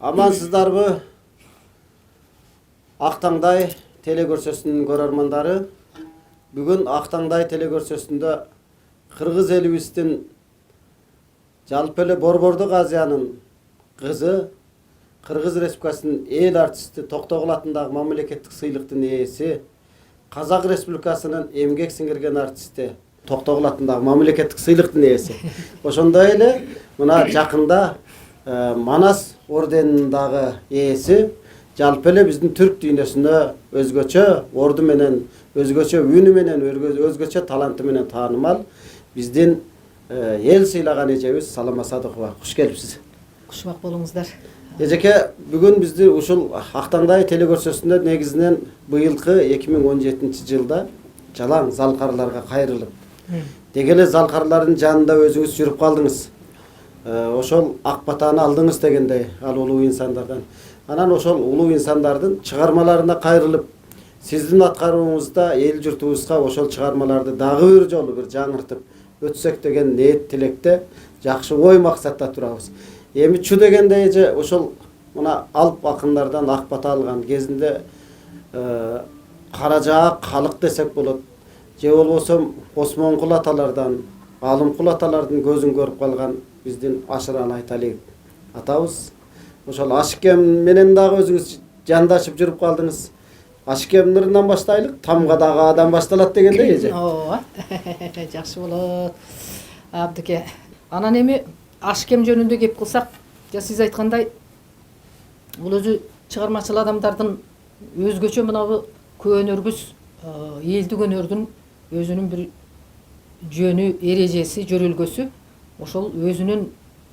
Amansыздарбы? Ақтаңдай телегөрсөсүнүн көрөрмандары. Бүгүн Ақтаңдай телегөрсөсүндө Кыргыз элибиздин жалпы эле Борбордук Азиянын кызы, Кыргыз Республикасынын эл артисти Токтогул атындагы мамлекеттик сыйлыктын ээси, Казак Республикасынын эмгек сиңирген артисти Токтогул атындагы мамлекеттик сыйлыктын ээси. Ошондой эле мына жакында Манас орденинин дагы ээси, жалпы эле биздин түрк дүйнөсүнө өзгөчө орду менен, өзгөчө үнү менен, өзгөчө таланты менен таанымал биздин эл сыйлаган эжебиз Салама Садыкова. Куш келипсиз. Кушмак болуңуздар. Эжеке, бүгүн бизди ушул Ақтаңдай телегөрсөсүндө негизинен быйылкы 2017 жылда жалаң залкарларга кайрылып, деги эле залкарлардын жанында өзүңүз жүрүп калдыңыз. Ошол ак батаны алдыңыз дегендей ал улуу инсандардан. Анан ошол улуу инсандардын чыгармаларына кайрылып, сиздин аткарууңузда эл журтубузга ошол чыгармаларды дагы бир жолу бир жаңыртып өтсөк деген ниет тилекте, жакшы ой максатта турабыз. Эми чу дегенде эже ошол мына алып акындардан ак бата алган кезинде Каражаак калык десек болот. Же болбосо Осмонкул аталардан, Алымкул аталардын көзүн көрүп калган биздин Ашыран Айталиев атабыз. Ошол Ашикем менен дагы өзүңүз жандашып жүрүп калдыңыз. Ашикем нырынан баштайлык, тамга дагы адам башталат дегендей эже. Ооба. Жакшы болот. Абдыке. Анан эми Ашикем жөнүндө кеп кылсак, сиз айткандай, бул өзү чыгармачыл адамдардын өзгөчө мынабу көөнөргүс элдик өнөрдүн өзүнүн бир жөнү, эрежеси, жөрөлгөсү, ошол өзүнүн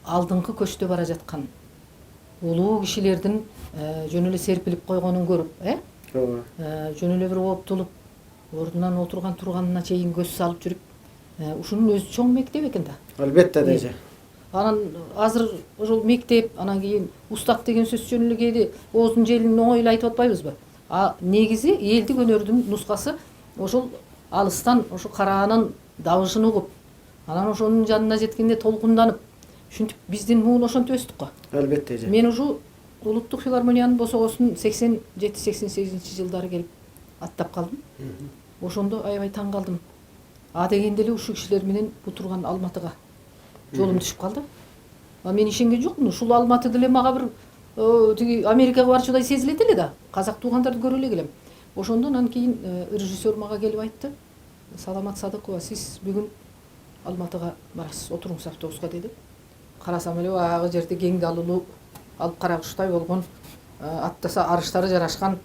алдыңкы көчтө бара жаткан улуу кишилердин жөн эле серпилип койгонун көрүп, жөн эле бир оптулуп, ордунан отурган турганына чейин көз салып жүрүп, ушунун өзү чоң мектеп экен да. Албетте деже. Анан азыр ошол мектеп, анан кийин устат деген сөз жөн эле кээде ооздун желин оңойлуу айтып атпайбызбы? Негизи элдик өнөрдүн нускасы ошол алыстан ошо караанын дабышын угуп, анан ошонун жанына жеткенде толкунданып, ушинтип биздин муун ошентип өстүк го. Албетте же. Мен ушу улуттук филармониянын босогосун 87-88 жылдары келип аттап калдым. Ошондо аябай таң калдым. Дегенде эле ушул кишилер менен бу турган Алматыга жолум түшүп калды. Мен ишенген жокмун. Ушул Алматы деле мага бир тиги Америкага барчудай сезилет эле да. Казак туугандарды көрө эле келем. Ошондон анан кийин режиссер мага келип айтты: "Саламат Садыкова, сиз бүгүн Алматыга барасыз, отуруңуз автобуска" деди. Карасам эле баягы жерде кең далылуу алып карагучтай болгон, аттаса арыштары жарашкан,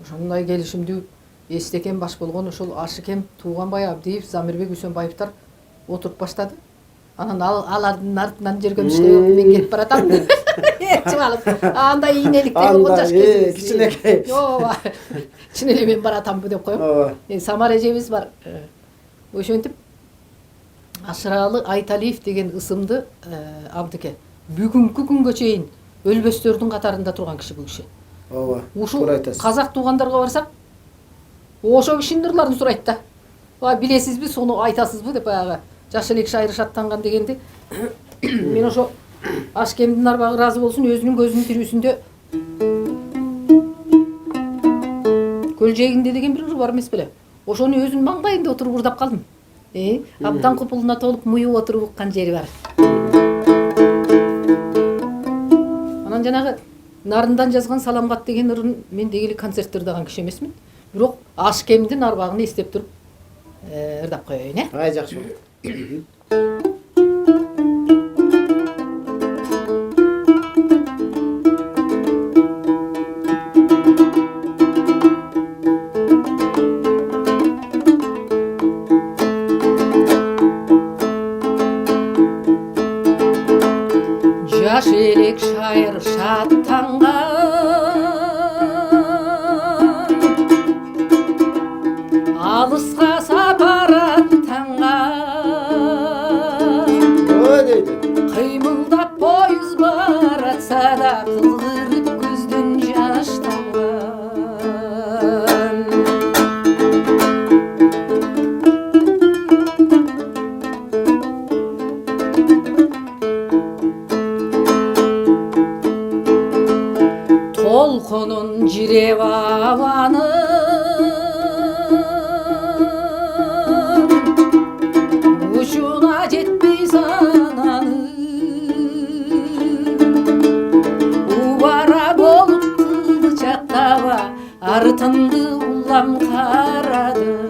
ошондой келишимдүү эстекен баш болгон ошол Ашикем, Тууганбай Абдиев, Замирбек Үсөнбаевтар отуруп баштады. Анан алардын артынан жүргөмүштө мен кетип баратам деп чыгалып, андай ийнеликте болгон жаш кезибиз. Кичинекей. Ооба. Чын эле мен баратамбы деп коем. Самар эжебиз бар. Ошентип Ашыралы Айталиев деген ысымды Абдыке бүгүнкү күнгө чейин өлбөстөрдүн катарында турган киши бул киши. Ооба. Ушул казак туугандарга барсак, ошо кишинин ырларын сурайт да. Билесизби, сону айтасызбы деп баягы жаш элек шайыр шаттанган дегенди. Мен ошо Ашикемдин арбагы ыраазы болсун, өзүнүн көзүнүн тирүүсүндө көл жээгинде деген бир ыр бар эмес беле? Ошону өзүнүн маңдайында отуруп ырдап калдым. Абдан купулуна толуп муюп отуруп уккан жери бар. Анан жанагы Нарындан жазган Саламгат деген ырын мен деги эле концерттерде ырдаган киши эмесмин. Бирок Ашикемдин арбагын эстеп туруп ырдап коеюн, Ай, жакшы болот. Жаш элек шайыр шаттанган, алыска сапар аттанган, кыймылдап поезд баратса да кылгырып көздөн жаш тамган. толқынын жиреп ауанын ұшына жетпей сананың убара болып қылчақтаба артымды улам қарадым.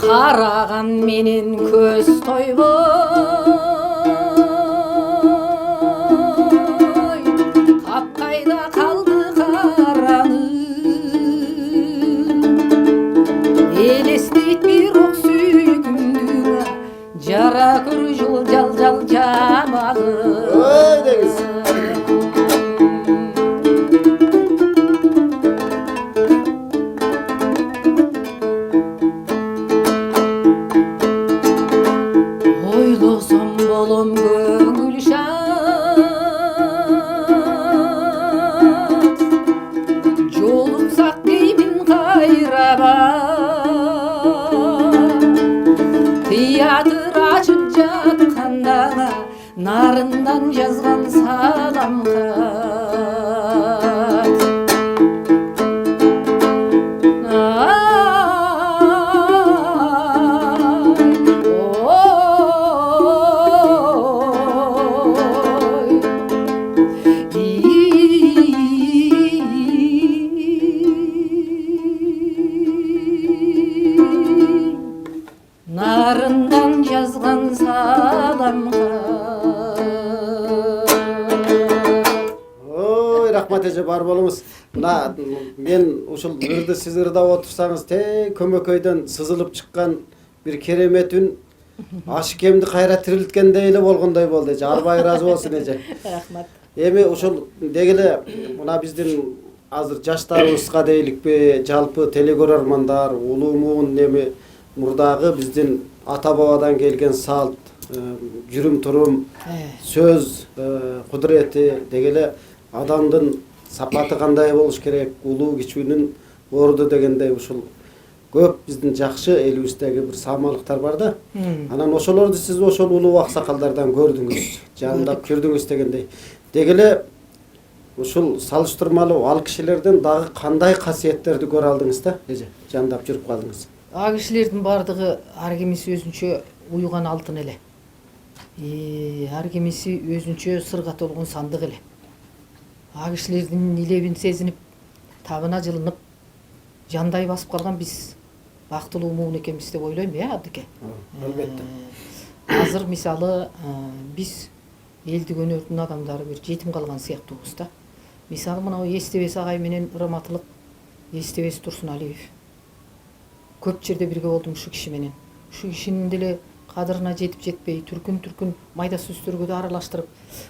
Қараған менен көз тойбой, қапқайда қалды қараны, елестейт бір оқ сүйкімді, жара көр жыл жал жамағы. Ой деңіз. Ойлосам болом көңіл шат, жолықсақ деймін қайраба, театр ашып жатқанда нарындан жазған салам хат. Нарындан жазған салам хат. Ой, рахмат эже, бар болуңуз. Мына мен ушул ырды сиз ырдап отурсаңыз, көмөкөйдөн сызылып чыккан бир керемет үн ашыкемди кайра тирилткендей эле болгондой болду эже. Арбай ыраазы болсун эже. Рахмат. Эми ушул дегеле мына биздин азыр жаштарыбызга дейликпи, жалпы телекөрөрмандар, улуумун эми мурдагы биздин ата бабадан келген салт, жүрүм турум, сөз кудурети дегеле адамдын сапаты кандай болуш керек, улуу кичүүнүн орду дегендей ушул көп биздин жакшы элибиздеги бир саамалыктар бар да. Анан ошолорду сиз ошол улуу аксакалдардан көрдүңүз, жандап көрдүңүз дегендей. Дегеле ушул салыштырмалуу ал кишилерден дагы кандай касиеттерди көрө алдыңыз да, эже, жандап жүрүп калдыңыз? А кишилердин бардыгы ар кимиси өзүнчө уюган алтын эле. Ар кимиси өзүнчө сырга толгон сандык эле. А кишилердин илебин сезинип, табына жылынып, жандай басып калган биз бактылуу муун экенбиз деп ойлойм, Абдыке? Албетте. Азыр мисалы биз элдик өнөрдүн адамдары бир жетим калган сыяктуубуз да. Мисалы мына Эстебес агай менен Ырматылык Эстебес Турсуналиев. Көп жерде бирге болдум ушу киши менен. Ушу кишинин деле кадырына жетип жетпей, түркүн майда сөздөргө да аралаштырып,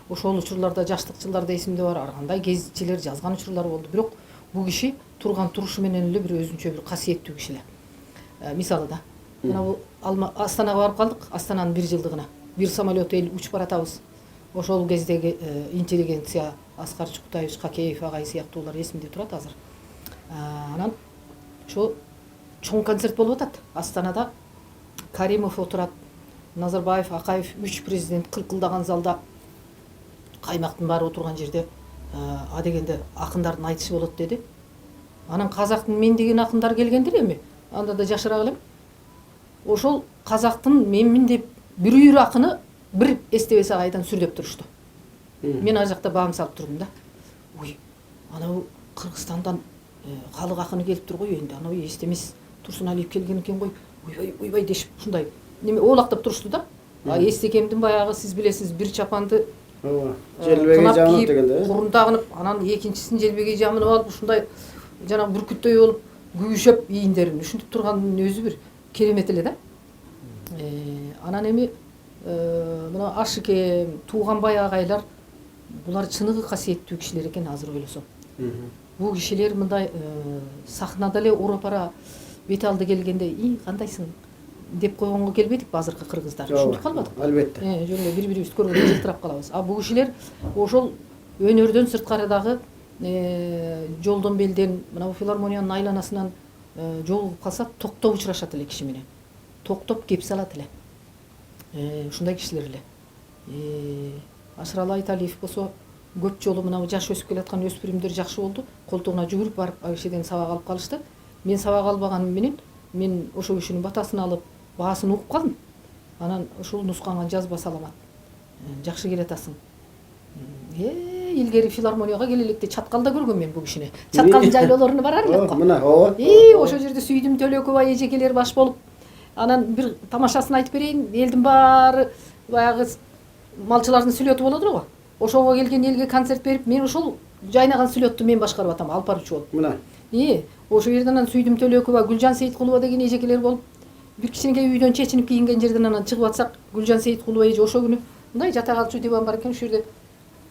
ошол учурларда жаштык жылдарда эсимде бар, ар кандай гезитчилер жазган учурлар болду. Бирок бул киши турган турушу менен эле бир өзүнчө бир касиеттүү киши эле. Мисалы да, мына бул Астанага барып калдык, Астананын 1 жылдыгына. Бир самолет учуп баратабыз. Ошол кездеги интеллигенция Аскар Чукутаевич, Какеев агай сыяктуулар эсимде турат азыр. Анан ошо чоң концерт болуп атат. Астанада Каримов отурат, Назарбаев, Акаев, 3 президент кылкылдаган залда, каймактын баары отурган жерде дегенде акындардын айтышы болот деди. Анан казактын мен деген акындар келгендир эми. Анда да жашыра элем. Ошол казактын менмин деп бир үйрү акыны бир Эстебес агайдан сүрдөп турушту. Мен ар жакта баам салып турдум да. Ой, анау Кыргызстандан калык акыны келип тур ғой енді, анау Эстебес Турсуналиев келген экен ғой, ойбай дешип ушундай неме оолактап турушту да. Эстекемдин баягы сиз билесиз бир чапанды желбегей жамынып дегенде, курун тагынып, анан экинчисин желбегей жамынып алып ушундай жана бүркүттөй болуп күйүшөп ийиндерин ушинтип турганын өзү бир керемет эле да. Анан эми мына Ашыке, Тууганбай агайлар булар чыныгы касиеттүү кишилер экен азыр ойлосом. Бул кишилер мындай сахнада эле уруп ара бет алды келгенде, "И, кандайсың? деп койгонго келбедик азыркы кыргыздар. Ушинтип калбадык. Албетте. Жөн эле бири-бирибизди көргөндө жылтырап калабыз. А бул кишилер ошол өнөрдөн сырткарыдагы жолдон белден мына филармониянын айланасынан жолугуп калса токтоп учурашат эле киши менен. Токтоп кеп салат эле. Ушундай кишилер эле. Ашыралы Айталиев болсо көп жолу мына жаш өсүп келаткан өспүрүмдөр жакшы болду. Колтугуна жүгүрүп барып ал кишиден сабак алып калышты. Мен сабак албаганым менен мен ошол кишинин батасын алып, баасын угуп калдым. Анан ушул нусканга жазба саламат. Жакшы келатасың. Илгери филармонияга келе электе Чаткалда көргөм мен бул кишини. Чаткалдын жайлоолоруна барар элек го. Мына, ооба. Ошол жерде Сүйдүм Төлөкөбай эжекелер баш болуп, анан бир тамашасын айтып берейин. Элдин баары баягы малчылардын сүлөтү болот го. Ошого келген элге концерт берип, мен ошол жайнаган сүлөттү мен башкарып атам, алып баруучу болуп. Мына. Ошол жерден анан Сүйдүм Төлөкөбай, Гүлжан Сейиткулова деген эжекелер болуп, бир кичинекей үйдөн чечинип кийинген жерден анан чыгып атсак, Гүлжан Сейиткулова эже ошол күнү мындай жата калчу диван бар экен, ошол жерде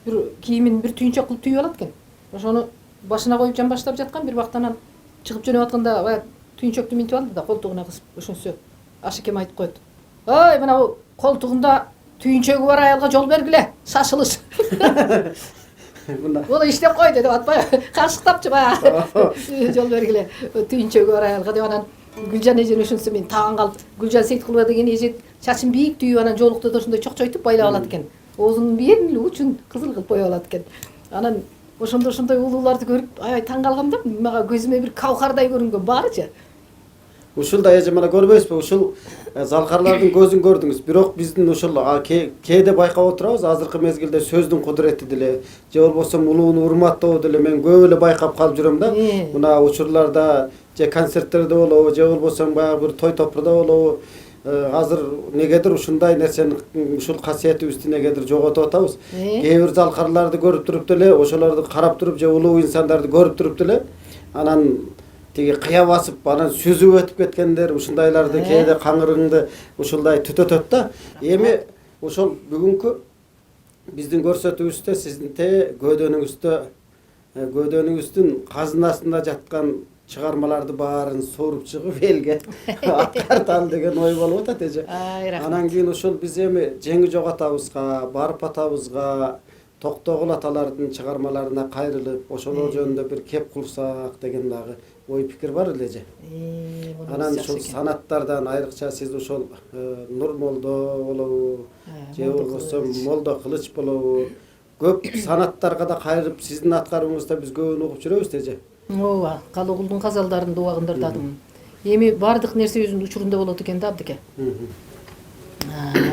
бир кийимин бир түйүнчөк кылып түйүп алат экен. Ошону башына коюп жамбаштап жаткан, бир убакта анан чыгып жөнөп атканда баягы түйүнчөктү минтип алды да колтугуна кысып, ошонсо Ашыкем айтып коет. Ой, мына бу колтугунда түйүнчөгү бар аялга жол бергиле, шашылыш. Бул иштеп кой деп атпай, кашыктапчы баягы. Жол бергиле, түйүнчөгү бар аялга деп анан Гүлжан эжени ошонсо мен таң калып, Гүлжан Сейиткулова деген эже чачын бийик түйүп анан жолукту да ошондой чокчойтуп байлап алат экен. Оозунун бээрин эле учун кызыл кылып коюп алат экен. Анан ошондой улууларды көрүп аябай таң калгам да, мага көзүмө бир кавкардай көрүнгөн баарычы. Ушулдай эже мына көрбөйсүзбү? Ушул залкарлардын көзүн көрдүңүз. Бирок биздин ушул кээде байкап отурабыз, азыркы мезгилде сөздүн кудурети деле, же болбосо улууну урматтоо деле мен көп эле байкап калып жүрөм да. Мына учурларда же концерттерде болобу, же болбосо баягы бир той топурда болобу, азыр негедир ушундай нерсени, ушул касиетибизди негедир жоготуп атабыз. Кээ бир залкарларды көрүп туруп деле, ошолорду карап туруп же улуу инсандарды көрүп туруп деле, анан тиги кыя басып, анан сүзүп өтүп кеткендер, ушундайларды кээде каңырыңды ушулдай түтөтөт да. Эми ошол бүгүнкү биздин көрсөтүүбүздө сиздин көдөнүңүздүн казынасында жаткан чыгармаларды баарын соруп чыгып элге аткарталы деген ой болуп атат эже. Анан кийин ушул биз эми Жеңи Жок атабызга, Барып атабызга, Токтогул аталардын чыгармаларына кайрылып, ошолор жөнүндө бир кеп курсак деген дагы ой пикир бар эле эже. Анан ушул санаттардан айрыкча сиз ошол Нурмолдо болобу, же болбосо Молдо Кылыч болобу, көп санаттарга да кайрылып сиздин аткарууңузда биз көбүн угуп жүрөбүз эже. Ооба, Калыгулдун казалдарын убагындырдадым. Эми бардык нерсе өзүнүн учурунда болот экен да абдыке.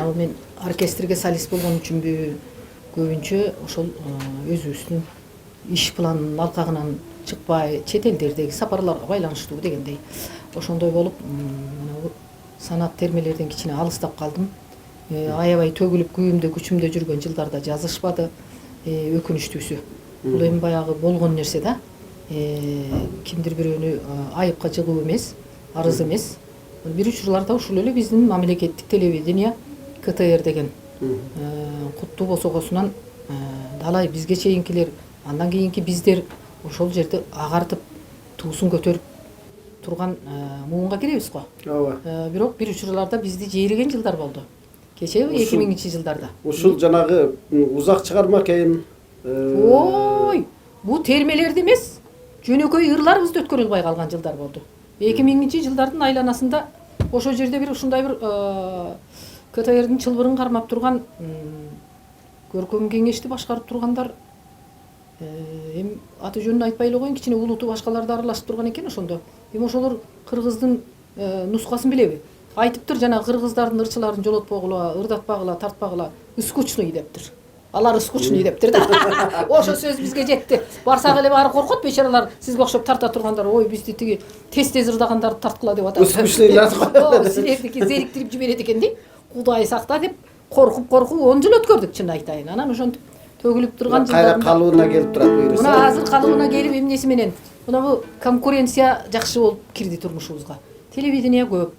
Ал мен оркестрге солист болгон үчүнбү, көбүнчө ошол өзүбүздүн иш планынын алкагынан чыкпай, чет элдердеги сапарларга байланыштуу дегендей. Ошондой болуп, мына санат термелерден кичине алыстап калдым. Аябай төгүлүп күйүмдө, күчүмдө жүргөн жылдарда жазышпады. Өкүнүчтүүсү. Бул эми баягы болгон нерсе да. Кимдир бирөөнү айыпка жыгуу эмес, арыз эмес. Бир учурларда ушул эле биздин мамлекеттик телевидение КТР деген куттуу босогосунан далай бизге чейинкилер, андан кийинки биздер ошол жерде агартып, туусун көтөрүп турган муунга киребиз го. Ооба. Бирок бир учурларда бизди жээреген жылдар болду. Кече 2000-жылдарда. Ушул жанагы узак чыгарма экен. Ой, бу термелерди эмес, жөнөкөй ырларыбызды өткөрө албай калган жылдар болду. 2000-жылдардын айланасында ошол жерде бир ушундай бир КТРдин чылбырын кармап турган көркөм кеңешти башкарып тургандар эми аты жөнүн айтпай эле коеюн, кичине улуту башкаларды аралашып турган экен ошондо. Эми ошолор кыргыздын нускасын билеби? Айтыптыр жана кыргыздардын ырчыларын жолотпогула, ырдатпагыла, тартпагыла, искучный дептир. Алар искучный дептир да. Ошо сөз бизге жетти. Барсак эле баары коркот, бечаралар сизге окшоп тарта тургандар, ой бизди тиги тез ырдагандарды тарткыла деп атат. Искучныйларды коет. Силердики зериктирип жиберет экен дейт. Кудай сакта деп коркуп 10 жыл өткөрдүк, чын айтайын. Анан ошентип төгүлүп турган жылдарда кайра калыбына келип турат буюрса. Мына азыр калыбына келип эмнеси менен. Мына бу конкуренция жакшы болуп кирди турмушубузга. Телевидение көп.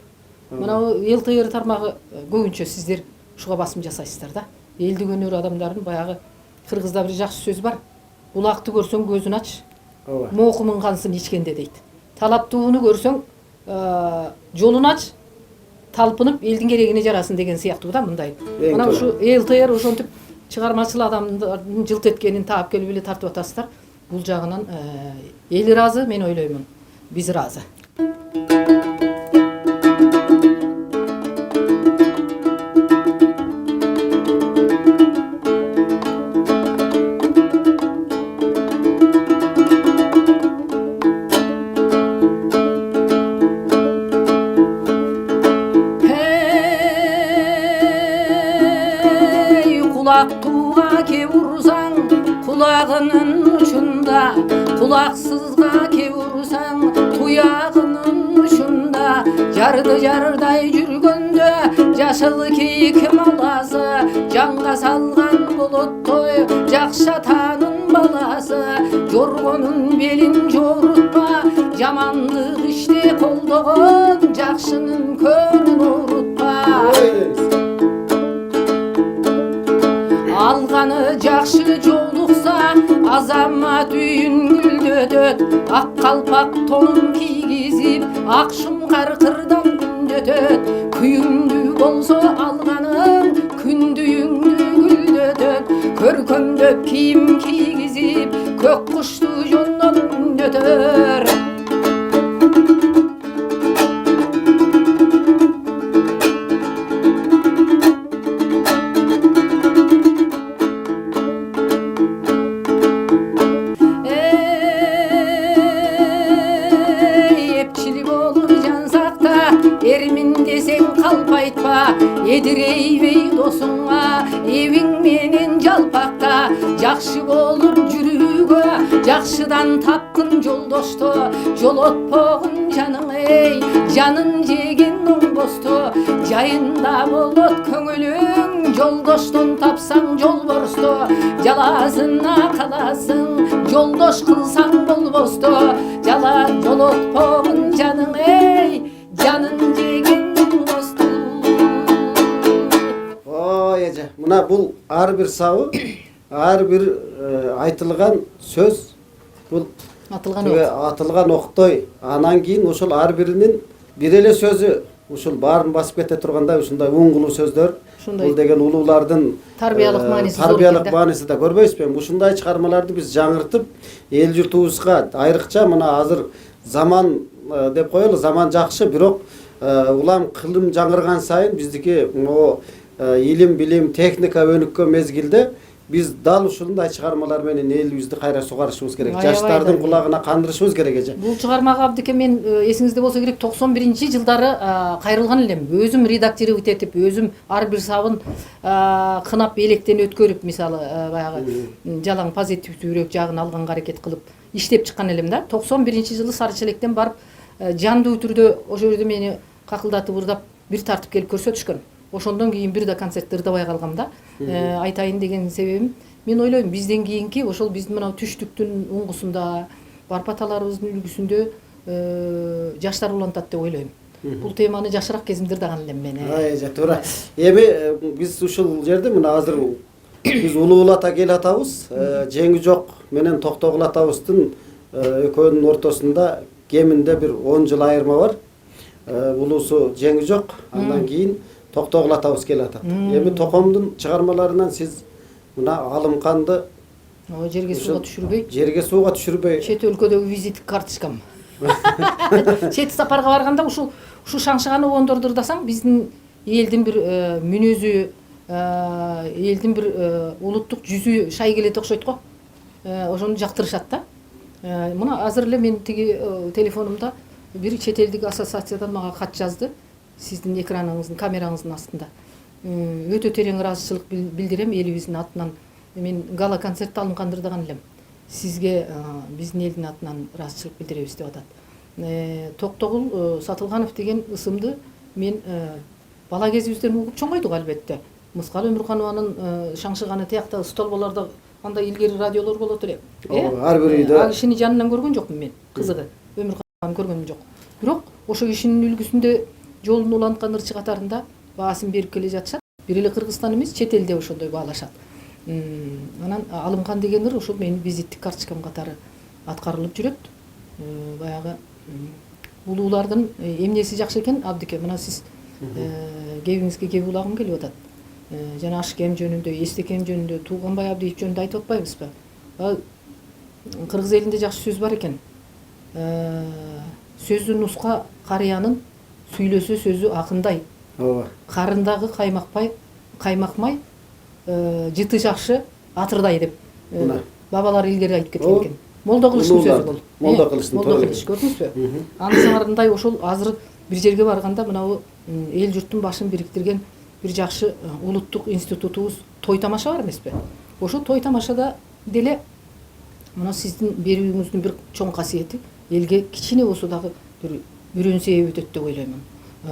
Мына ЛТР тармагы көбүнчө сиздер ушуга басым жасайсыздар да. Элди өнөр адамдарын баягы кыргызда бир жакшы сөз бар. Булакты көрсөң көзүн ач. Ооба. Моокумун кансын ичкенде дейт. Талаптууну көрсөң жолун ач. талпынып элдин керегине жарасын деген сыяктуу да мындай. Эң Мына туура. ушу ЛТР ошентип чыгармачыл адамдардын жылт эткенин таап келип эле тартып атасыздар. Бул жагынан эл ыраазы, мен ойлоймун. Биз ыраазы. Kulaktuğa kevursan kulağının ucunda, kulaksızga kevursan tuyağının ucunda. Jardı jarday жүргөндө жашыл кийик маласы, жанга салган болоттой жакшы атанын баласы. Жоргонун белин жорутпа, жамандык иште колдогон, жакшынын көнүн урутпа. Alğanı жақшы жолуқса, азамат үйін гүлдөтөт. Ақ қалпақ тонын кийгизип, ақ шымқар қырдан күндөтөт. Күйүңдү болсо алғаның, күндүйүңдү гүлдөтөт. Көркөмдөп кийим кийгизип, көк кушту жондон үндөтөр. Erimin desen kalpaytpa, yedireyvey dosuna, evin menen jalpakta. Jakşı bolur жүрүүгө, jakşıdan tapkın жолдошто. Жол отпогун жаның ey, жанын жеген оңбосту. Жайында болот көңүлүң, жолдоштон тапсаң жолборсту. Жаласына каласың, жолдош кылсаң болбосту. Жол отпогун жаның ey, жанын жеген оңбосту. Ой эже, мына бул ар бир сабы, ар бир айтылган сөз, бул атылган октой. Анан кийин ошол ар биринин бир эле сөзү, ушул баарын басып кете тургандай ушундай уңгулуу сөздөр. Бул деген улуулардын тарбиялык мааниси тарбиялык мааниси да көрбөйсүзбү? Ушундай чыгармаларды биз жаңыртып, эл журтубузга айрыкча мына азыр заман деп коелу, заман жакшы, бирок улам кылым жаңырган сайын биздики могу илим, билим, техника өнүккөн мезгилде биз дал ушундай чыгармалар менен элибизди кайра сугарышыбыз керек. Жаштардын кулагына кандырышыбыз керек эже. Бул чыгармага абдыке мен эсиңизде болсо керек 91-жылдары кайрылган элем. Өзүм редактировать этип, өзүм ар бир сабын кынап электен өткөрүп, мисалы баягы жалаң позитивдүүрөөк жагын алганга аракет кылып иштеп чыккан элем да. 91-жылы Сарычелектен барып жандуу түрдө ошол жерде мени какылдатып ырдап бир тартып келип көрсөтүшкөн. Ошондон кийин бир да концертти ырдабай калгам да. Айтайын деген себебим, мен ойлойм бизден кийинки ошол биздин мына түштүктүн уңгусунда, барып аталарыбыздын үлгүсүндө жаштар улантат деп ойлойм. Бул теманы жашыраак кезимде ырдаган элем мен. Эже, туура. Эми биз ушул жерде мына азыр биз Улуул ата кел атабыз, Жеңи жок менен Токтогул атабыздын экөөнүн ортосунда кеминде бир 10 жыл айырма бар. Улуусу Жеңи жок, андан кийин Токтогул атабыз кел атат. Эми Токомдун чыгармаларынан сиз мына Алымканды жерге сууга түшүрбөй, чет өлкөдөгү визиттик карточкам. Чет сапарга барганда ушул шаңшыганы оңдорду ырдасаң, биздин элдин бир мүнөзү, элдин бир улуттук жүзү шайгелете окшойт го. Ошону жактырышат да. Мына азыр эле мен тиги телефонумда бир чет элдик ассоциациядан мага кат жазды. Сиздин экраныңыздын, камераңыздын астында. Өтө терең ыраазычылык билдирем элибиздин атынан. Мен гала концертте Алымканды ырдаган элем. Сизге биздин элдин атынан ыраазычылык билдиребиз деп атат. Токтогул Сатылганов деген ысымды мен бала кезибизден угуп чоңойдук албетте. Мыскал Өмүрканованын шаңшыганы тиякта столболордо андай илгери радиолор болот эле. Ар бир үйдө. Ал кишини жанынан көргөн жокмун мен. Кызыгы Өмүрканованы көргөнүм жок. Бирок ошо кишинин үлгүсүндө жолун уланткан ырчы катарында баасын берип келе жатышат. Бир эле Кыргызстан эмес, чет элде ошондой баалашат. Анан Алымкан деген ыр ошол менин визиттик карточкам катары аткарылып жүрөт. Баягы улуулардын эмнеси жакшы экен, абдыке, мына сиз Кебиңизге кеп улагым келип атат. Жана Ашкем жөнүндө, Эстекем жөнүндө, Тууганбай Абдиев жөнүндө айтып атпайбызбы? Кыргыз элинде жакшы сөз бар экен. Сөздү нуска карыянын, сүйлөсө сөзү акындай. Ооба. Карындагы каймакмай, жыты жакшы атырдай деп бабалар илгери айтып кеткен экен. Молдо кылыштын сөзү бул. Молдо кылыштын Молдо кылыш, көрдүңүзбү? Андайсыңарындай ошол азыр бир жерге барганда мынабу эл журттун башын бириктирген бир жакшы улуттук институтубуз той тамаша бар эмеспи? Ошол той тамашада деле мына сиздин берүүңүздүн бир чоң касиети элге кичине болсо дагы бир үрөн себеп өтөт деп ойлоймун.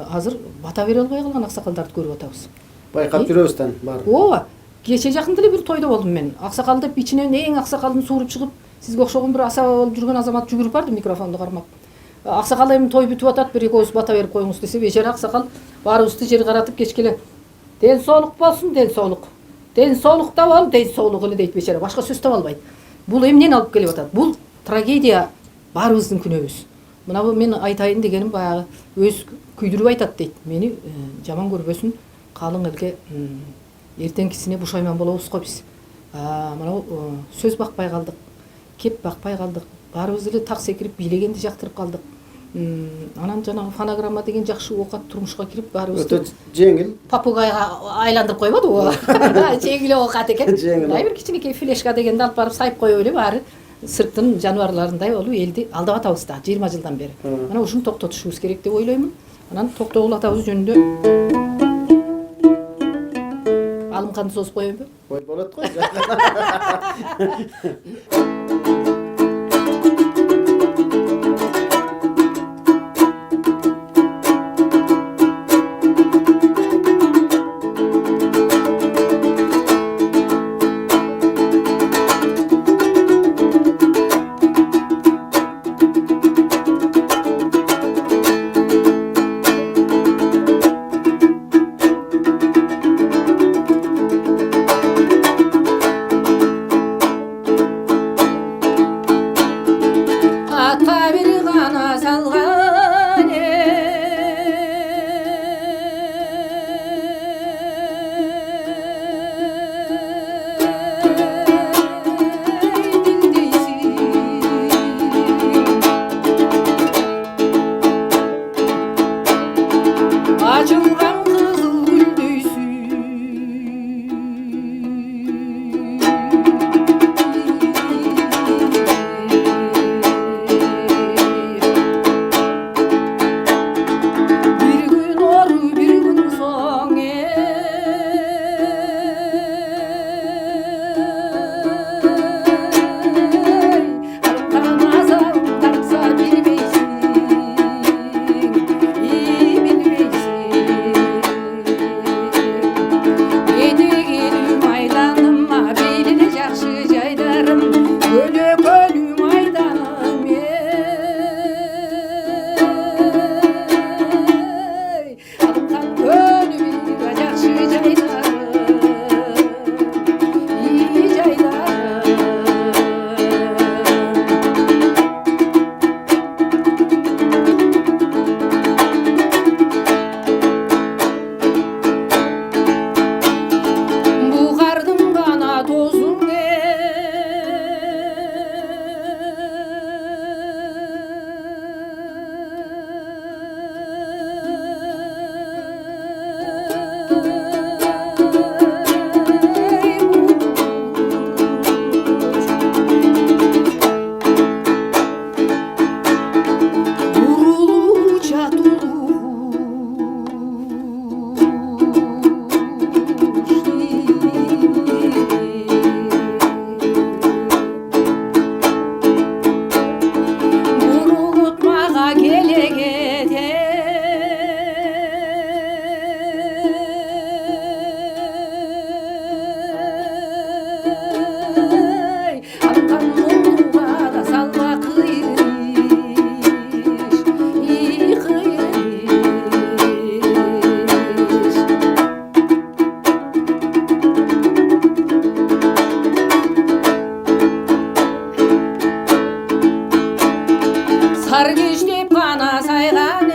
Азыр бата бере албай калган аксакалдарды көрүп атабыз. Байкап жүрөбүз тан бар. Ооба. Кече жакында эле бир тойдо болдум мен. Аксакал деп ичинен эң аксакалдын сууруп чыгып, сизге окшогон бир асаба болуп жүргөн азамат жүгүрүп барды микрофонду кармап. Аксакал эми той бүтүп атат, бир экөөбүз бата берип коюңуз десе, бечара аксакал баарыбызды жер каратып кечкеле ден соолук болсун, ден соолук. Ден соолукта бол, ден соолук эле дейт бечара. Башка сөз таба албайт. Бул эмнени алып келип атат? Бул трагедия баарыбыздын күнөөбүз. Мына бу мен айтайын дегеним баягы өз күйдүрүп айтат дейт. Мени жаман көрбөсүн, калың элге эртеңкисине бушайман болобуз го биз. Мына сөз бакпай калдык, кеп бакпай калдык. Баарыбыз эле так секирип бийлегенди жактырып калдык. Анан жанагы фонограмма деген жакшы оокат турмушка кирип баарыбызды Өтө жеңил. Папугайга айландырып койбодубу? Жеңил оокат экен. Ай бир кичинекей флешка дегенди алып барып сайып коюп эле баары сырттын жаныбарларындай болуп элди алдап атабыз да 20 жылдан бери. Мына ушуну токтотушубуз керек деп ойлоймун. Анан токтогул атабыз жөнүндө алымканды созуп коеюнбу? Кой болот го. Сар кештеп қана сайған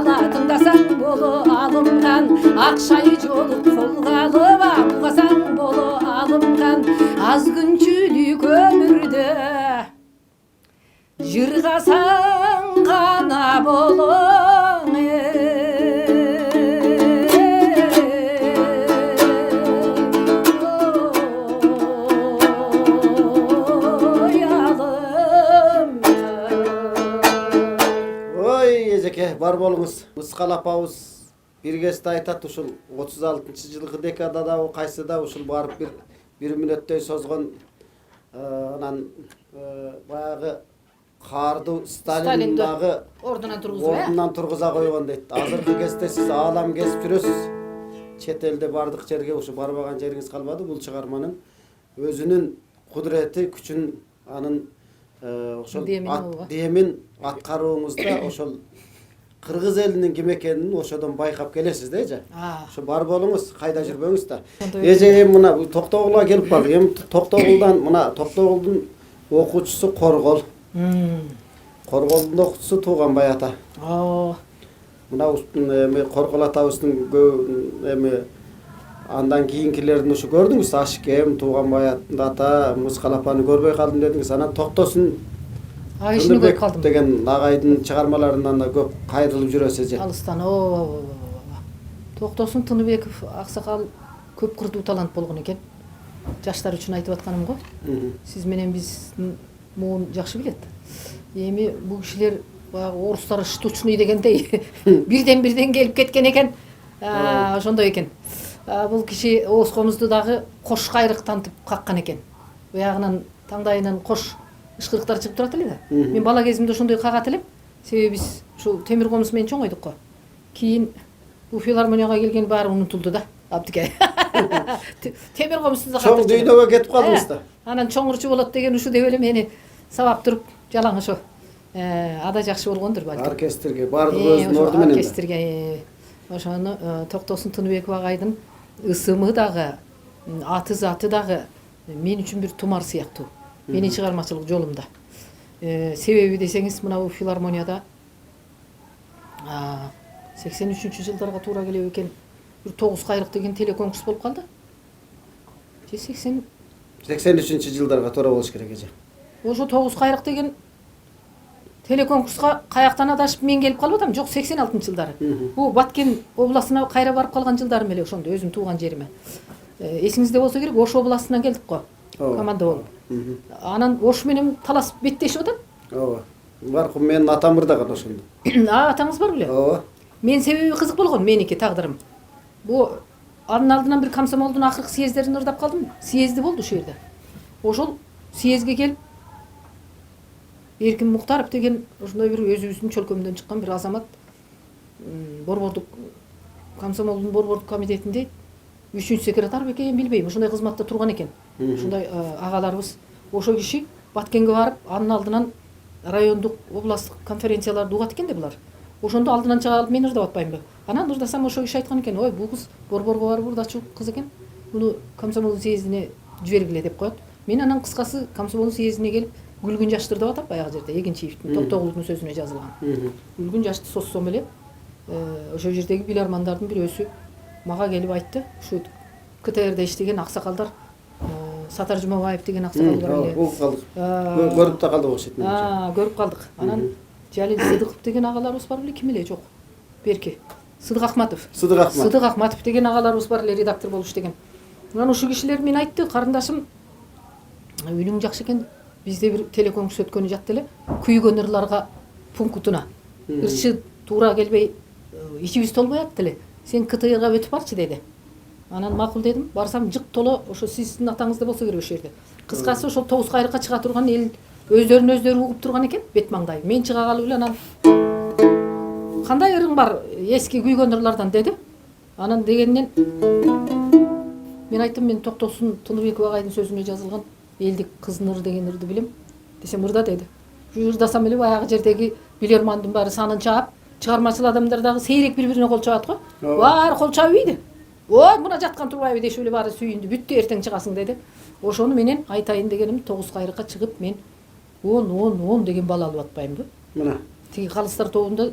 ала тыңдасаң боло алымган акчайы жолуп колго алып угасаң боло алымган аз күнчүлүк өмүрдө жыргасаң гана болоң бар болуңуз. Мыскал апабыз бир кезде айтат, ушул 36-жылкы декадада кайсыда ушул барып бир мүнөттөй созгон анан баягы каардуу Сталин дагы ордунан тургуза койгон дейт. Азыркы кезде сиз аалам кезип жүрөсүз. Чет элде бардык жерге ушу барбаган жериңиз калбады. Бул чыгарманын өзүнүн кудурети, күчүн, анын ошол демин аткарууңузда ошол кыргыз элинин ким экенин ошодон байкап келесиз да эже. Ошо бар болуңуз, кайда жүрбөңүз да. Эже эми мына Токтогулга келип калдык. Эми Токтогулдан мына Токтогулдун окуучусу Коргол. Корголдун окуучусу Тууганбай ата. Мына эми Коргол атабыздын эми андан кийинкилерин ушу көрдүңүз. Ашкем, Тууганбай ата, Мыскал апаны көрбөй калдым дедиңиз. Анан Токтосун Айшыны көрүп калдым деген агайдын чыгармаларынан да көп кайрылып жүрөсүз эже. Алыстан Токтосун Тыныбеков аксакал көп кырдуу талант болгон экен. Жаштар үчүн айтып атканым го. Сиз менен биздин муун жакшы билет. Эми бул кишилер баягы орустар штучный дегендей бирден келип кеткен экен. Ошондой экен. Бул киши Оскомузду дагы кош кайрык тантып каккан экен. Буягынан таңдайынан кош ышкырыктар чыгып турат эле да. Мен бала кезимде ошондой кагат элем. Себеби биз ушул темир комуз менен чоңойдук го. Кийин бул филармонияга келген баары унутулду да. Абдике. Темир комузду да чоң дүйнөгө кетип калдыңыз да. Анан чоңурчу болот деген ушу деп эле мени сабап туруп жалаң ошо. Ада жакшы болгондур балким. Оркестрге бардык өзүнүн орду менен. Оркестрге ошону Токтосун Тыныбеков агайдын ысымы дагы, аты заты дагы мен үчүн бир тумар сыяктуу. Менин чыгармачылык жолумда. Себеби десеңиз, мына бул филармонияда 83-жылдарга туура келеби экен. Бир 9 кайрык деген телеконкурс болуп калды. 83-жылдарга туура болуш керек эже. Ошо 9 кайрык деген телеконкурска каяктан адашып мен келип калып атам. Жок, 86-жылдары. Бул Баткен областына кайра барып калган жылдарым эле ошондо, өзүм тууган жериме. Эсиңизде болсо керек, Ош областынан келдик го. Команда болуп. Анан Ош менен талашып беттешип атат. Ооба. Баркым менин атам мырдаган ошондо. Атаңыз бар беле? Ооба. Мен себеби кызык болгон, меники тагдырым. Бу анын алдынан бир комсомолдун акыркы съездерин ырдап калдым. Съезди болду ошол жерде. Ошол съездге келип Эркин Муктаров деген ошондой бир өзүбүздүн чөлкөмдөн чыккан бир азамат борбордук комсомолдун борбордук комитетинде 3-секретарь бекенин билбейм, ошондой кызматта турган экен. Ошондой агаларыбыз. Ошо киши Баткенге барып, анын алдынан райондук, областтык конференцияларды угат экен да булар. Ошондо алдынан чыга алып мен ырдап атпаймынбы? Анан ырдасам ошо киши айткан экен: "Ой, бул кыз борборго барып ырдачу кыз экен. Муну комсомол съездине жибергиле" деп коет. Мен анан кыскасы комсомол съездине келип Гүлгүн жашты ырдап атам баягы жерде, Эгинчиевдин Токтогулдун сөзүнө жазылган. Гүлгүн жашты соссом эле ошол жердеги билармандардын бирөөсү мага келип айтты. Ушу КТРде иштеген аксакалдар, Сатар Жумабаев деген аксакал бар эле. Көрүп да калдык окшойт. Көрүп калдык. Анан Жалил Сыдыков деген агаларыбыз бар беле, ким эле жок. Берки. Сыдык Ахматов деген агаларыбыз бар эле, редактор болуп иштеген. Анан ушу кишилер мен айтты: "Карындашым, үнүң жакшы экен. Бизде бир телеконкурс өткөнү жатты эле. Күйгөн ырларга пунктуна. Ырчы туура келбей, ичибиз толбой атты эле. Сен КТРга өтүп барчы" деди. Анан макул дедим. Барсам жык толо ошо сиздин атаңызда болсо керек ошол жерде. Кыскасы ошол 9 кайрыкка чыга турган эл өздөрүн угуп турган экен, бет маңдай. Мен чыга калып эле анан "Кандай ырың бар эски күйгөн ырлардан" деди. Анан дегенден мен айттым: "Мен Токтосун Тыныбеков агайдын сөзүнө жазылган элдик кыздын ыры деген ырды билем" десем, "Ырда" деди. Ырдасам эле баягы жердеги билермандын баары санын чаап, чыгармачыл адамдар дагы сейрек бири-бирине кол чабат го. Баары кол чабып ийди. "Ой, мына жаткан турбайбы" дешип эле баары сүйүндү. "Бүттү, эртең чыгасың" деди. Ошону менен айтайын дегеним, 9 кайрыкка чыгып мен 10 деген бала алып атпаймынбы? Мына тиги калыстар тобунда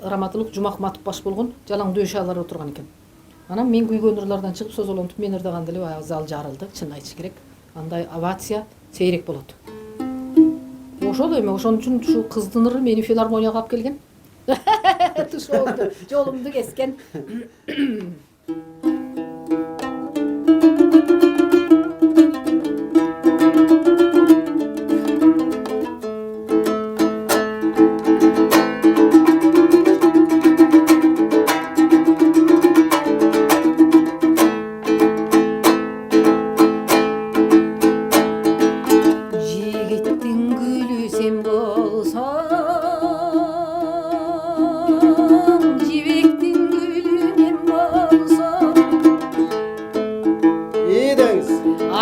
раматылык Жумак Матып баш болгон жалаң дөшалар отурган экен. Анан мен күйгөн ырлардан чыгып созолонтуп мен ырдаганда эле баягы зал жарылды, чын айтыш керек. Андай овация сейрек болот. Ошол эми ошон үчүн ушу кыздын ыры мени филармонияга алып келген. Туш болду, жолумду кескен.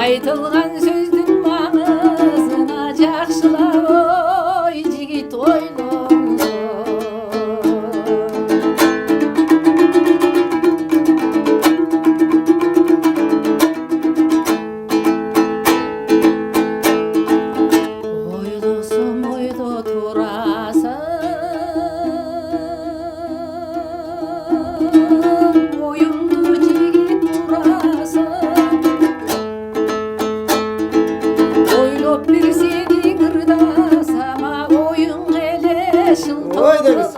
Айтылған сөздің маңызына жақшылап ой жігіт ойлонсо. Ойлосом ойдо турасың, ойымды жігіт турасың. Bir senin ırdasama oyun ele şıltırlasın.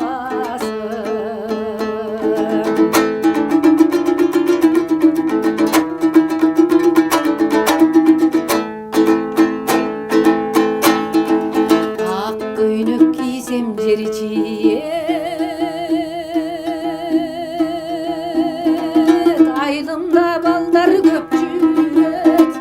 Ak göynük giysem cericiye aylımda ballar köpçület.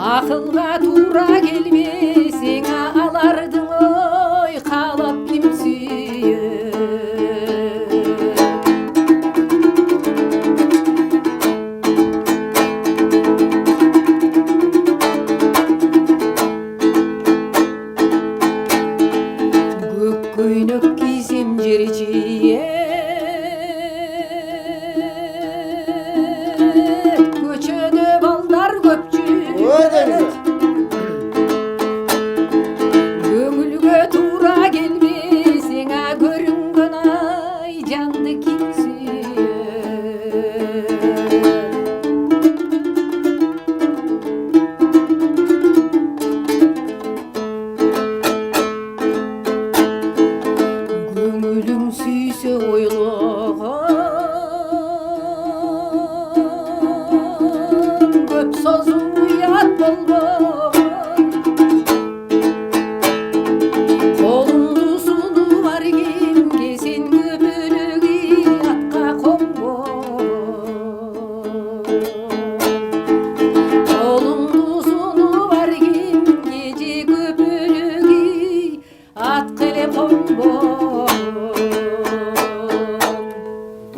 Akılga tuğra gelmesin alardın oy kalap kimseye. Gök göynök giysem cericiye köçöde ballar köpçü. Göңülgө тура келбесең көрүнгөн ай жанды ким сүйөт. Göңүлүң сүйсө ойлогон көп созуу уят болбогон. Kolumdu sunu var kimge sen göbülüğü atka kongon. Kolumdu sunu var kimge je göbülüğü atkele kongon.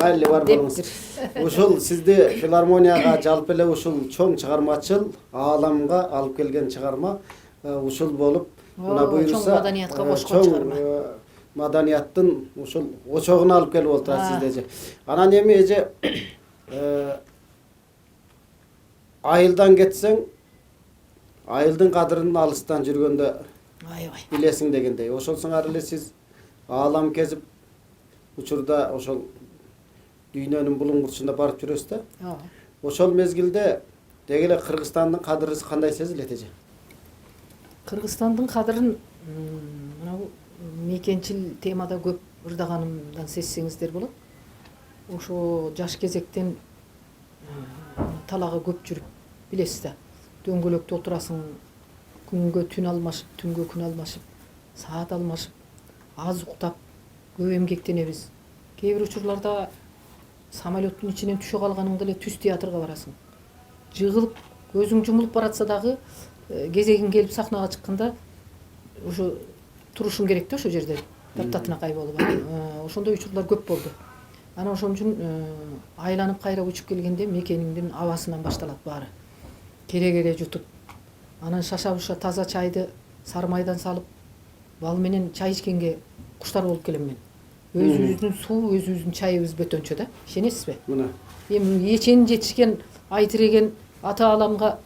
Mayli бар болуңуз. Ушул сизди филармонияга жалпы эле ушул чоң чыгармачыл ааламга алып келген чыгарма ушул болуп мына буюрса чоң маданиятка кошкон чыгарма. Маданияттын ушул очогуна алып келип отурат сизде. Анан эми эже айылдан кетсең айылдын кадырын алыстан жүргөндө Аябай. билесиң дегендей. Ошол сыңар эле сиз аалам кезип учурда ошол дүйнөнүн булуң бурчунда барып жүрөсүз да. Ошол мезгилде деги эле Кыргызстандын кадыры кандай сезилет эже? Кыргызстандын кадырын мына мекенчил темада көп ырдаганымдан сезсеңиздер болот. Ошо жаш кезектен талага көп жүрүп билесиз да. Дөңгөлөктө отурасың, күнгө түн алмашып, түнгө күн алмашып, саат алмашып, аз уктап, көп эмгектенебиз. Кээ бир учурларда самолеттун ичинен түшө калганыңда эле түз театрга барасың. Жыгылып, көзүң жумулуп баратса дагы кезегиң келип сахнага чыкканда ошо турушуң керек да ошо жерде. Таптатынакай болуп. Ошондой учурлар көп болду. Анан ошон үчүн айланып кайра учуп келгенде мекениңдин абасынан башталат баары. Кере-кере жутуп, анан шаша-буша таза чайды сары майдан салып, бал менен чай ичкенге куштар болуп келем мен. Өзүбүздүн суу, өзүбүздүн чайыбыз бөтөнчө да. Ишенесизби? Мына. Эми ечен жетишкен, айтыреген ата-аламга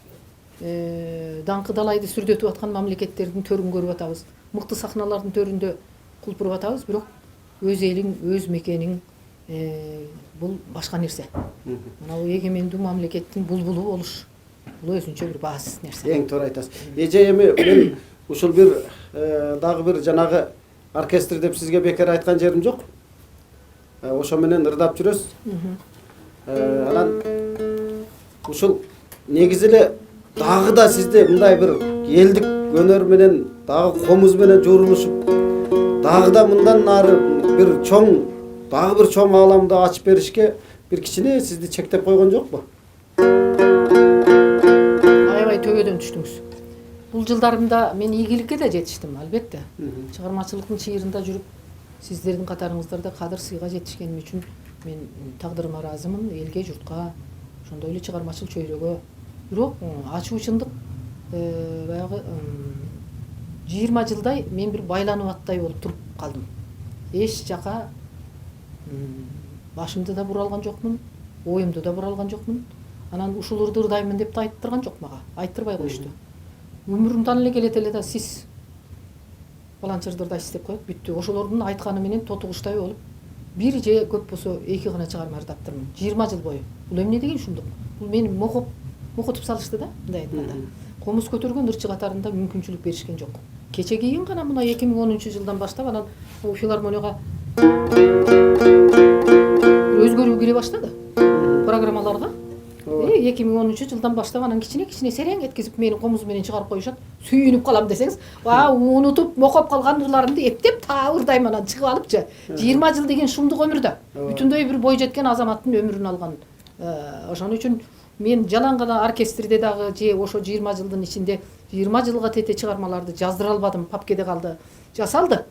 даңкы далайды сүрдөтүп аткан мамлекеттердин төрүн көрүп атабыз. Мыкты сахналардын төрүндө кулпуруп атабыз, бирок өз элиң, өз мекениң бул башка нерсе. Мына бул эгемендүү мамлекеттин булбулу болуш, бул өзүнчө бир баасыз нерсе. Эң туура айтасыз. Эже эми мен ушул бир дагы бир жанагы оркестр деп сизге бекер айткан жерим жок. Ошо менен ырдап жүрөсүз. Анан ушул негизи эле дагы да сизде мындай бир элдик өнөр менен дагы комуз менен журулушуп, дагы да мындан нары бир чоң, дагы бир чоң ааламды ачып беришке бир кичине сизди чектеп койгон жокпу? Аябай төбөдөн түштүңүз. Бул жылдарымда мен ийгиликке да жетиштим, албетте. Чыгармачылыктын чыйырында жүрүп, сиздердин катарыңыздарда кадыр сыйга жетишкеним үчүн мен тагдырыма ыраазымын, элге, журтка, ошондой эле чыгармачыл чөйрөгө. Бирок ачуучундук баягы 20 жылдай мен бир байланып аттай болуп туруп калдым. Эч жака башымды да бура алган жокмун, оюмду да бура алган жокмун. Анан ушулурду ырдаймын деп да айттырган жок мага. Айттырбай коюшту. Өмүрүмдөн эле келет эле да сиз баланчырды ырдайсыз деп коет, бүттү. Ошолордун айтканы менен тотугучтай болуп, бир же көп болсо 2 гана чыгарма ырдаптырмын. 20 жыл бою. Бул эмне деген ушундук? Бул мени мокотуп салышты да, мындай айтканда. Комуз көтөргөн ырчы катарында мүмкүнчүлүк беришкен жок. Кече кийин гана мына 2010-жылдан баштап анан филармонияга өзгөрүү кире баштады. Программаларга. 2010-жылдан баштап анан кичине серең эткизип мени комуз менен чыгарып коюшат. Сүйүнүп калам десеңиз, унутуп мокоп калган ырларымды эптеп таа ырдайм анан чыгып алыпчы. 20 жыл деген шумдук өмүрдө. Бүтүндөй бир бой жеткен азаматтын өмүрүн алган. Ошон үчүн мен жалаң гана оркестрде дагы же ошо 20 жылдын ичинде 20 жылга тете чыгармаларды жаздыра албадым, папкеде калды. Жасалды.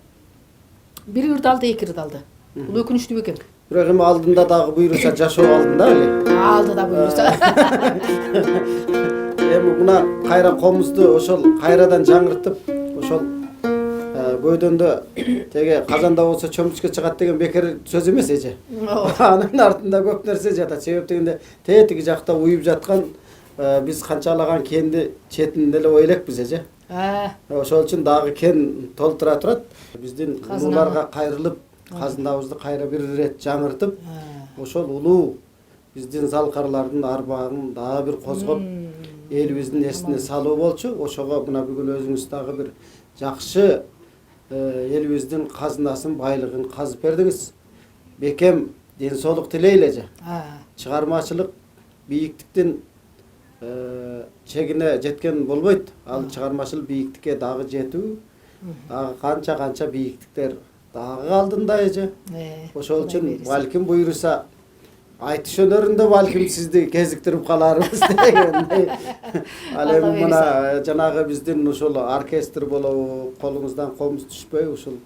Бир ырдалды, 2 ырдалды. Бул өкүнүчтүү экен. Бирок эми алдында дагы буйруса жашоо алдында эле. Алды буйруса. Эми мына кайра комузду ошол кайрадан жаңыртып, ошол бөөдөндө теге казанда болсо чөмүчкө чыгат деген бекер сөз эмес эже. Анын артында көп нерсе жатат. Себеп дегенде тетиги жакта уюп жаткан биз канчалаган кенди четинде эле ой элекпиз эже. Ошол үчүн дагы кен толтура турат. Биздин улууларга кайрылып, казынабызды кайра бир ирет жаңыртып, ошол улуу биздин залкарлардын арбагын дагы бир козгоп, элибиздин эсине салуу болчу. Ошого мына бүгүн өзүңүз дагы бир жакшы элибиздин казынасын, байлыгын казып бердиңиз. Бекем ден соолук тилейли эже. Чыгармачылык бийиктиктин чегине жеткен болбойт. Ал чыгармачыл бийиктикке дагы жетүү, дагы канча бийиктиктер дагы алдында эже. Ошол үчүн балким буйруса айтыш өнөрүндө балким сизди кезиктирип каларбыз дегендей. Ал эми мына жанагы биздин ушул оркестр болобу, колуңуздан комуз түшпөй ушул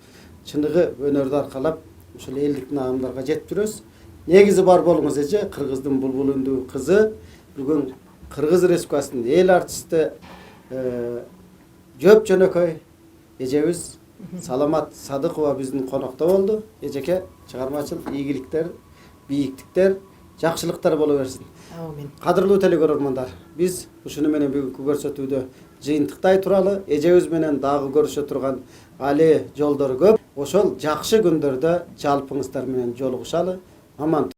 чыныгы өнөрдү аркалап ушул элдик наамдарга жетип жүрөсүз. Негизи бар болуңуз эже, кыргыздын булбулундуу кызы бүгүн Кыргыз Республикасынын эл артисти Жөп Жөнөкөй эжебиз Саламат Садыкова биздин конокто болду. Эжеке чыгармачыл ийгиликтер, бийиктиктер, жакшылыктар боло берсин. Амин. Кадырлуу телекөрөрмандар, биз ушуну менен бүгүнкү көрсөтүүдө жыйынтыктай туралы эжебиз менен дагы көрүшө турган али жолдор көп. Ошол жакшы күндөрдө жалпыңыздар менен жолугушалы. Аман